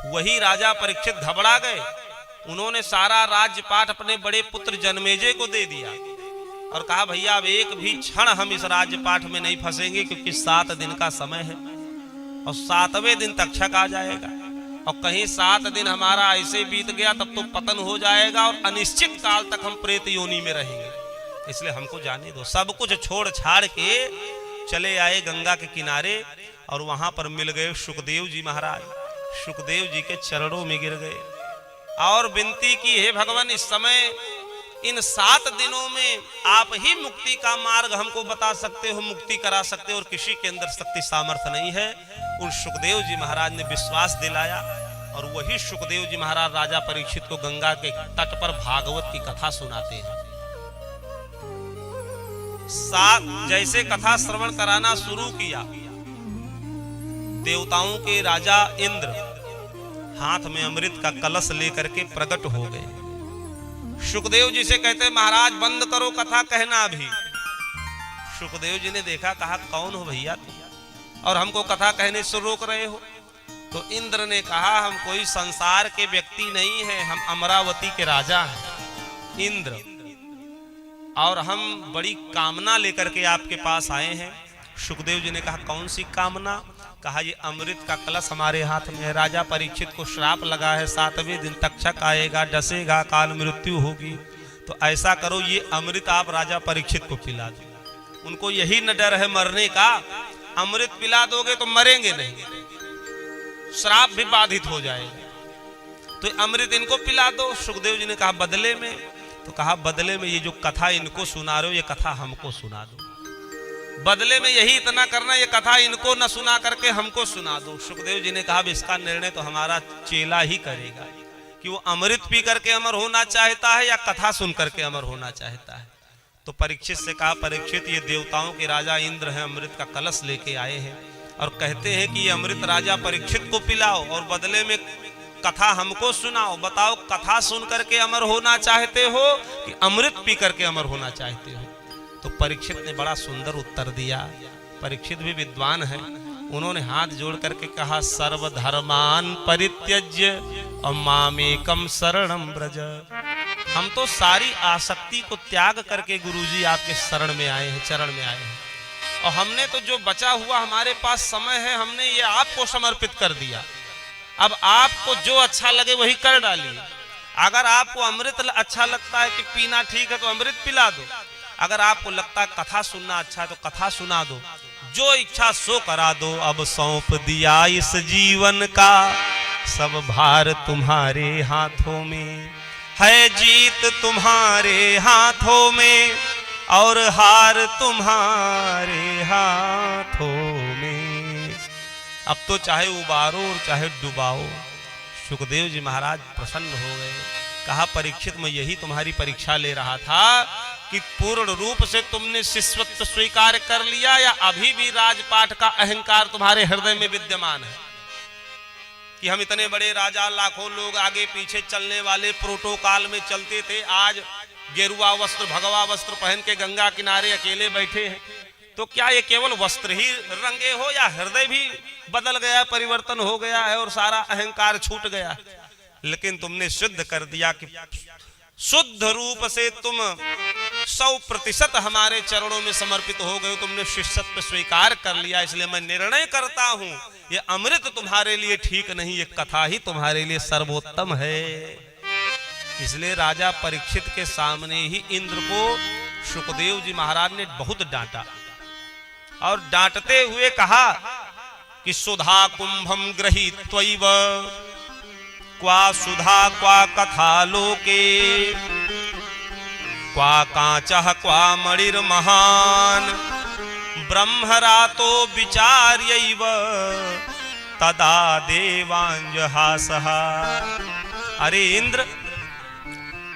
वही राजा परीक्षित घबरा गए। उन्होंने सारा राज्यपाठ अपने बड़े पुत्र जनमेजय को दे दिया और कहा भैया अब एक भी क्षण हम इस राज्यपाठ में नहीं फंसेंगे, क्योंकि 7 दिन का समय है और 7वें दिन तक्षक आ जाएगा और कहीं 7 दिन हमारा ऐसे बीत गया तब तो पतन हो जाएगा और अनिश्चित काल तक हम प्रेत योनि में रहेंगे, इसलिए हमको जाने दो। सब कुछ छोड़ छाड़ के चले आए गंगा के किनारे और वहां पर मिल गए सुखदेव जी महाराज। सुखदेव जी के चरणों में गिर गए और विनती की, हे भगवान इस समय इन 7 दिनों में आप ही मुक्ति का मार्ग हमको बता सकते हो, मुक्ति करा सकते हो और किसी के अंदर शक्ति सामर्थ्य नहीं है। उन सुखदेव जी महाराज ने विश्वास दिलाया और वही सुखदेव जी महाराज राजा परीक्षित को गंगा के तट पर भागवत की कथा सुनाते हैं। जैसे कथा श्रवण कराना शुरू किया, देवताओं के राजा इंद्र हाथ में अमृत का कलश लेकर के प्रकट हो गए। सुखदेव जी से कहते महाराज बंद करो कथा कहना अभी। सुखदेव जी ने देखा, कहा कौन हो भैया तुम और हमको कथा कहने से रोक रहे हो? तो इंद्र ने कहा हम कोई संसार के व्यक्ति नहीं है, हम अमरावती के राजा हैं इंद्र, और हम बड़ी कामना लेकर के आपके पास आए हैं। सुखदेव जी ने कहा कौन सी कामना? कहा ये अमृत का कलश हमारे हाथ में है, राजा परीक्षित को श्राप लगा है, 7वें दिन तक्षक आएगा, डसेगा, काल मृत्यु होगी, तो ऐसा करो ये अमृत आप राजा परीक्षित को पिला दो। उनको यही न डर है मरने का, अमृत पिला दोगे तो मरेंगे नहीं, श्राप भी बाधित हो जाएगा, तो अमृत इनको पिला दो। सुखदेव जी ने कहा बदले में? तो कहा बदले में ये जो कथा इनको सुना रहे हो ये कथा हमको सुना दो, बदले में यही इतना करना, ये कथा इनको न सुना करके हमको सुना दो। सुखदेव जी ने कहा इसका निर्णय तो हमारा चेला ही करेगा कि वो अमृत पी करके अमर होना चाहता है या कथा सुन करके अमर होना चाहता है। तो परीक्षित से कहा परीक्षित ये देवताओं के राजा इंद्र हैं, अमृत का कलश लेके आए हैं और कहते हैं कि ये अमृत राजा परीक्षित को पिलाओ और बदले में कथा हमको सुनाओ। बताओ कथा सुन करके अमर होना चाहते हो कि अमृत पी करके अमर होना चाहते हो? तो परीक्षित ने बड़ा सुंदर उत्तर दिया। परीक्षित भी विद्वान है, उन्होंने हाथ जोड़ करके कहा सर्वधर्मान परित्यज्य और मामेकम शरणम ब्रज। हम तो सारी आसक्ति को त्याग करके गुरुजी आपके शरण में आए हैं, चरण में आए हैं, और हमने तो जो बचा हुआ हमारे पास समय है हमने ये आपको समर्पित कर दिया। अब आपको जो अच्छा लगे वही कर डालिए। अगर आपको अमृत अच्छा लगता है कि पीना ठीक है तो अमृत पिला दो, अगर आपको लगता है कथा सुनना अच्छा है तो कथा सुना दो, जो इच्छा सो करा दो। अब सौंप दिया इस जीवन का सब भार तुम्हारे हाथों में, है जीत तुम्हारे हाथों में और हार तुम्हारे हाथों में। अब तो चाहे उबारो और चाहे डुबाओ। सुखदेव जी महाराज प्रसन्न हो गए। कहा परीक्षित मैं यही तुम्हारी परीक्षा ले रहा था कि पूर्ण रूप से तुमने शिष्यत्व स्वीकार कर लिया या अभी भी राजपाट का अहंकार तुम्हारे हृदय में विद्यमान है कि हम इतने बड़े राजा, लाखों लोग आगे पीछे चलने वाले प्रोटोकॉल में चलते थे, आज गेरुआ वस्त्र भगवा वस्त्र पहन के गंगा किनारे अकेले बैठे हैं। तो क्या ये केवल वस्त्र ही रंगे हो या हृदय भी बदल गया, परिवर्तन हो गया है और सारा अहंकार छूट गया? लेकिन तुमने सिद्ध कर दिया कि शुद्ध रूप से तुम 100% हमारे चरणों में समर्पित हो गए, तुमने शिष्यत्व स्वीकार कर लिया। इसलिए मैं निर्णय करता हूं ये अमृत तुम्हारे लिए ठीक नहीं, ये कथा ही तुम्हारे लिए सर्वोत्तम है। इसलिए राजा परीक्षित के सामने ही इंद्र को सुखदेव जी महाराज ने बहुत डांटा और डांटते हुए कहा कि सुधा कुंभम गृहीत्वैव क्वा सुधा क्वा कथा लोके क्वा कांचः क्वा मणिर्महान् ब्रह्मरातो विचार्यैव तदा देवांजहासः। अरे इंद्र,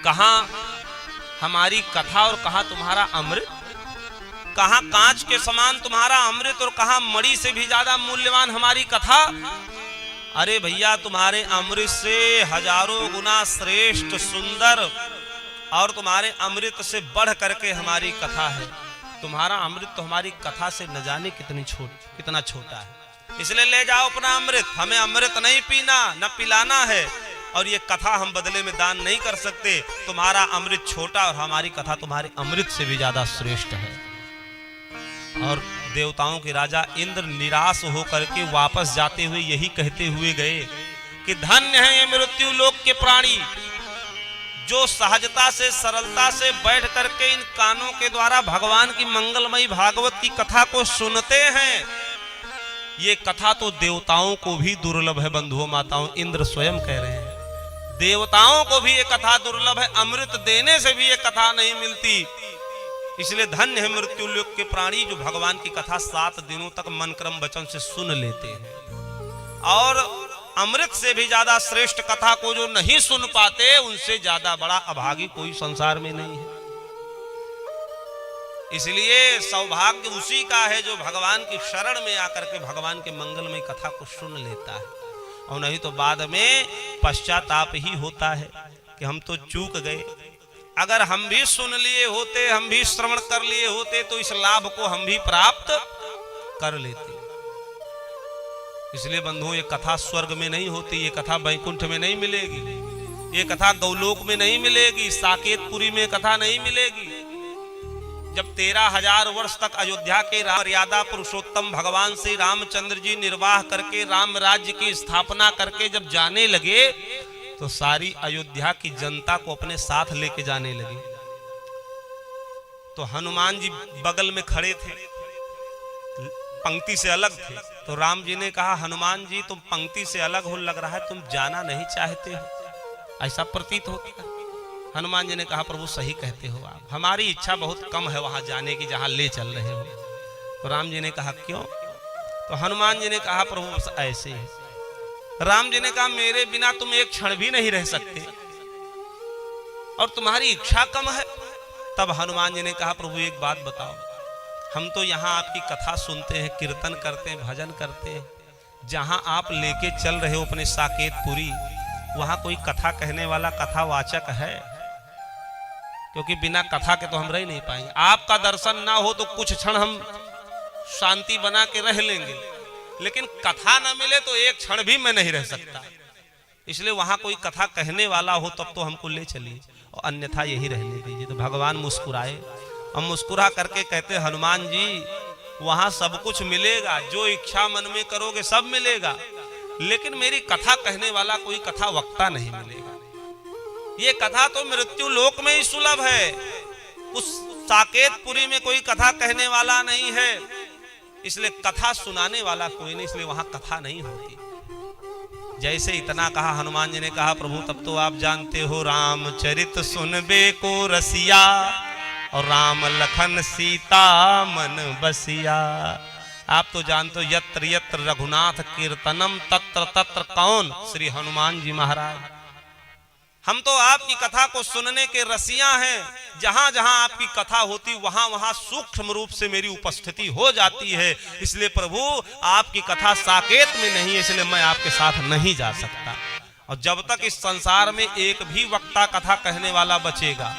कहाँ हमारी कथा और कहाँ तुम्हारा अमृत? कहाँ कांच के समान तुम्हारा अमृत और कहाँ मणि से भी ज्यादा मूल्यवान हमारी कथा? अरे भैया, तुम्हारे अमृत से हजारों गुना श्रेष्ठ सुंदर और तुम्हारे अमृत से बढ़ करके हमारी कथा है। तुम्हारा अमृत तो हमारी कथा से न जाने कितना छोटा है। इसलिए ले जाओ अपना अमृत, हमें अमृत नहीं पीना न पिलाना है, और ये कथा हम बदले में दान नहीं कर सकते। तुम्हारा अमृत छोटा और हमारी कथा तुम्हारे अमृत से भी ज्यादा श्रेष्ठ है। और देवताओं के राजा इंद्र निराश होकर के वापस जाते हुए यही कहते हुए गए कि धन्य है ये मृत्यु लोक के प्राणी, जो सहजता से सरलता से बैठ करके इन कानों के द्वारा भगवान की मंगलमयी भागवत की कथा को सुनते हैं। ये कथा तो देवताओं को भी दुर्लभ है बंधुओं माताओं, इंद्र स्वयं कह रहे हैं देवताओं को भी ये कथा दुर्लभ है, अमृत देने से भी ये कथा नहीं मिलती। इसलिए धन्य है मृत्यु लोक के प्राणी जो भगवान की कथा 7 दिनों तक मन क्रम वचन से सुन लेते हैं। और अमृत से भी ज्यादा श्रेष्ठ कथा को जो नहीं सुन पाते, उनसे ज्यादा बड़ा अभागी कोई संसार में नहीं है। इसलिए सौभाग्य उसी का है जो भगवान की शरण में आकर के भगवान के मंगलमय कथा को सुन लेता है, और नहीं तो बाद में पश्चाताप ही होता है कि हम तो चूक गए। अगर हम भी सुन लिए होते, हम भी श्रवण कर लिए होते, तो इस लाभ को हम भी प्राप्त कर लेते। इसलिए बंधुओं, ये कथा स्वर्ग में नहीं होती, ये कथा वैकुंठ में नहीं मिलेगी, ये कथा गौलोक में नहीं मिलेगी, साकेतपुरी में कथा नहीं मिलेगी। जब 13,000 वर्ष तक अयोध्या के मर्यादा पुरुषोत्तम भगवान श्री रामचंद्र जी निर्वाह करके राम राज्य की स्थापना करके जब जाने लगे, तो सारी अयोध्या की जनता को अपने साथ लेके जाने लगे। तो हनुमान जी बगल में खड़े थे, पंक्ति से अलग थे। तो राम जी ने कहा, हनुमान जी तुम पंक्ति से अलग हो, लग रहा है तुम जाना नहीं चाहते हो, ऐसा प्रतीत होता है। हनुमान जी ने कहा, प्रभु सही कहते हो आप, हमारी इच्छा बहुत कम है वहां जाने की जहां ले चल रहे हो। तो राम जी ने कहा क्यों? तो हनुमान जी ने कहा, प्रभु बस ऐसे ही। राम जी ने कहा, मेरे बिना तुम एक क्षण भी नहीं रह सकते और तुम्हारी इच्छा कम है। तब हनुमान जी ने कहा, प्रभु एक बात बताओ, हम तो यहाँ आपकी कथा सुनते हैं, कीर्तन करते हैं, भजन करते हैं, जहां आप लेके चल रहे हो अपने साकेतपुरी, वहां कोई कथा कहने वाला कथावाचक है? क्योंकि बिना कथा के तो हम रह नहीं पाएंगे। आपका दर्शन ना हो तो कुछ क्षण हम शांति बना के रह लेंगे, लेकिन कथा ना मिले तो एक क्षण भी मैं नहीं रह सकता। इसलिए वहां कोई कथा कहने वाला हो तब तो हमको ले चलिए, और अन्यथा यही रहने दीजिए। तो भगवान मुस्कुराए, हम मुस्कुरा करके कहते, हनुमान जी वहां सब कुछ मिलेगा, जो इच्छा मन में करोगे सब मिलेगा, लेकिन मेरी कथा कहने वाला कोई कथा वक्ता नहीं मिलेगा। ये कथा तो मृत्यु लोक में ही सुलभ है, उस साकेतपुरी में कोई कथा कहने वाला नहीं है, इसलिए कथा सुनाने वाला कोई नहीं, इसलिए वहां कथा नहीं होती। जैसे इतना कहा, हनुमान जी ने कहा, प्रभु तब तो आप जानते हो रामचरित सुनबे को रसिया, और राम लखन सीता मन बसिया। आप तो जानते हो यत्र यत्र रघुनाथ कीर्तनम तत्र तत्र कौन, श्री हनुमान जी महाराज। हम तो आपकी कथा को सुनने के रसिया हैं, जहां जहां आपकी कथा होती वहां वहां सूक्ष्म रूप से मेरी उपस्थिति हो जाती है। इसलिए प्रभु आपकी कथा साकेत में नहीं है, इसलिए मैं आपके साथ नहीं जा सकता। और जब तक इस संसार में एक भी वक्ता कथा कहने वाला बचेगा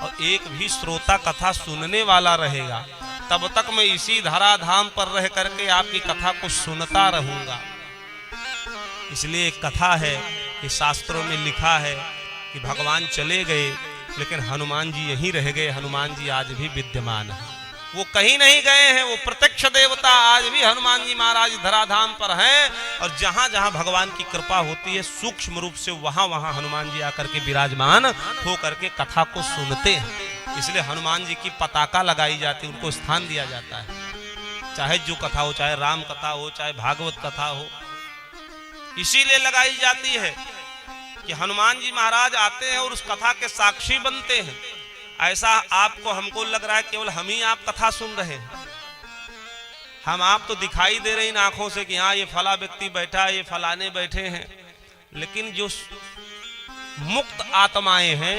और एक भी श्रोता कथा सुनने वाला रहेगा, तब तक मैं इसी धराधाम पर रह करके आपकी कथा को सुनता रहूंगा। इसलिए एक कथा है कि शास्त्रों में लिखा है कि भगवान चले गए लेकिन हनुमान जी यहीं रह गए। हनुमान जी आज भी विद्यमान है, वो कहीं नहीं गए हैं, वो प्रत्यक्ष देवता आज भी हनुमान जी महाराज धराधाम पर हैं। और जहां जहां भगवान की कृपा होती है सूक्ष्म रूप से वहां वहां हनुमान जी आकर के विराजमान हो करके कथा को सुनते हैं। इसलिए हनुमान जी की पताका लगाई जाती है, उनको स्थान दिया जाता है, चाहे जो कथा हो, चाहे राम कथा हो, चाहे भागवत कथा हो, इसीलिए लगाई जाती है कि हनुमान जी महाराज आते हैं और उस कथा के साक्षी बनते हैं। ऐसा आपको हमको लग रहा है केवल हम ही आप कथा सुन रहे हैं, हम आप तो दिखाई दे रही इन आंखों से कि हाँ ये फला व्यक्ति बैठा है, ये फलाने बैठे हैं, लेकिन जो मुक्त आत्माएं हैं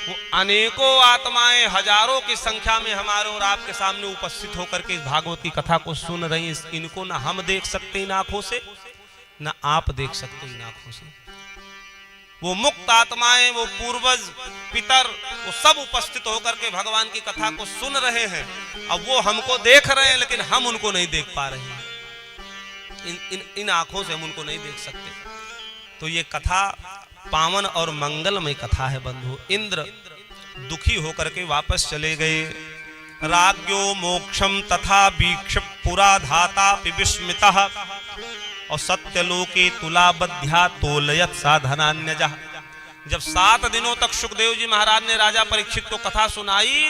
वो अनेकों आत्माएं हजारों की संख्या में हमारे और आपके सामने उपस्थित होकर के इस भागवत की कथा को सुन रही हैं। इनको ना हम देख सकते इन आंखों से, ना आप देख सकते इन आंखों से। वो मुक्त आत्माएं, वो पूर्वज पितर, वो सब उपस्थित होकर के भगवान की कथा को सुन रहे हैं। अब वो हमको देख रहे हैं लेकिन हम उनको नहीं देख पा रहे हैं। इन आंखों से हम उनको नहीं देख सकते। तो ये कथा पावन और मंगलमय कथा है बंधु। इंद्र दुखी होकर के वापस चले गए। राज्ञो मोक्षम तथा वीक्ष पुरा धाता विस्मितः और सत्यलोके तुलाबध्या तोलयत साधनान्यजः। जब 7 दिनों तक सुखदेव जी महाराज ने राजा परीक्षित को कथा सुनाई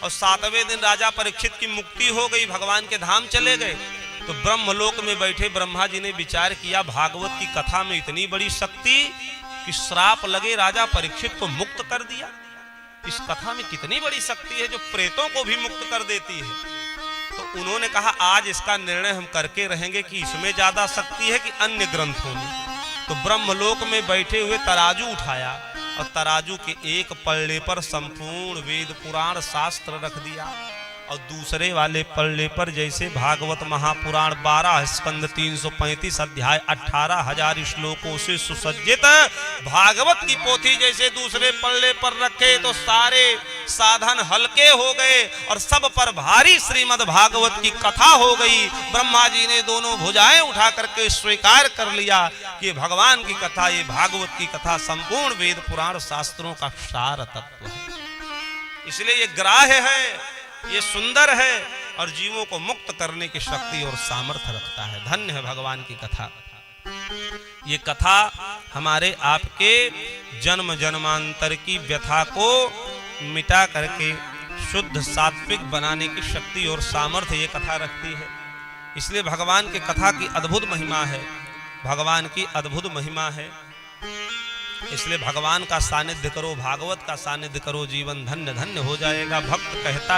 और 7वें दिन राजा परीक्षित की मुक्ति हो गई, भगवान के धाम चले गए, तो ब्रह्मलोक में बैठे ब्रह्मा जी ने विचार किया भागवत की कथा में इतनी बड़ी शक्ति कि श्राप लगे राजा परीक्षित को मुक्त कर दिया। इस कथा में कितनी बड़ी शक्ति है जो प्रेतों को भी मुक्त कर देती है। तो उन्होंने कहा आज इसका निर्णय हम करके रहेंगे कि इसमें ज्यादा शक्ति है कि अन्य ग्रंथों में। तो ब्रह्मलोक में बैठे हुए तराजू उठाया और तराजू के एक पल्ले पर संपूर्ण वेद पुराण शास्त्र रख दिया और दूसरे वाले पल्ले पर जैसे भागवत महापुराण 12 स्कंद 335 अध्याय 18,000 श्लोकों से सुसज्जित भागवत की पोथी जैसे दूसरे पल्ले पर रखे तो सारे साधन हल्के हो गए और सब पर भारी श्रीमद् भागवत की कथा हो गई। ब्रह्मा जी ने दोनों भुजाएं उठा करके स्वीकार कर लिया कि भगवान की कथा, ये भागवत की कथा संपूर्ण वेद पुराण शास्त्रों का सार तत्व है, इसलिए ये ग्राह्य है, ये सुंदर है और जीवों को मुक्त करने की शक्ति और सामर्थ्य रखता है। धन्य है भगवान की कथा। ये कथा हमारे आपके जन्म जन्मांतर की व्यथा को मिटा करके शुद्ध सात्विक बनाने की शक्ति और सामर्थ्य ये कथा रखती है। इसलिए भगवान की कथा की अद्भुत महिमा है, भगवान की अद्भुत महिमा है। इसलिए भगवान का सानिध्य करो, भागवत का सानिध्य करो, जीवन धन्य धन्य हो जाएगा। भक्त कहता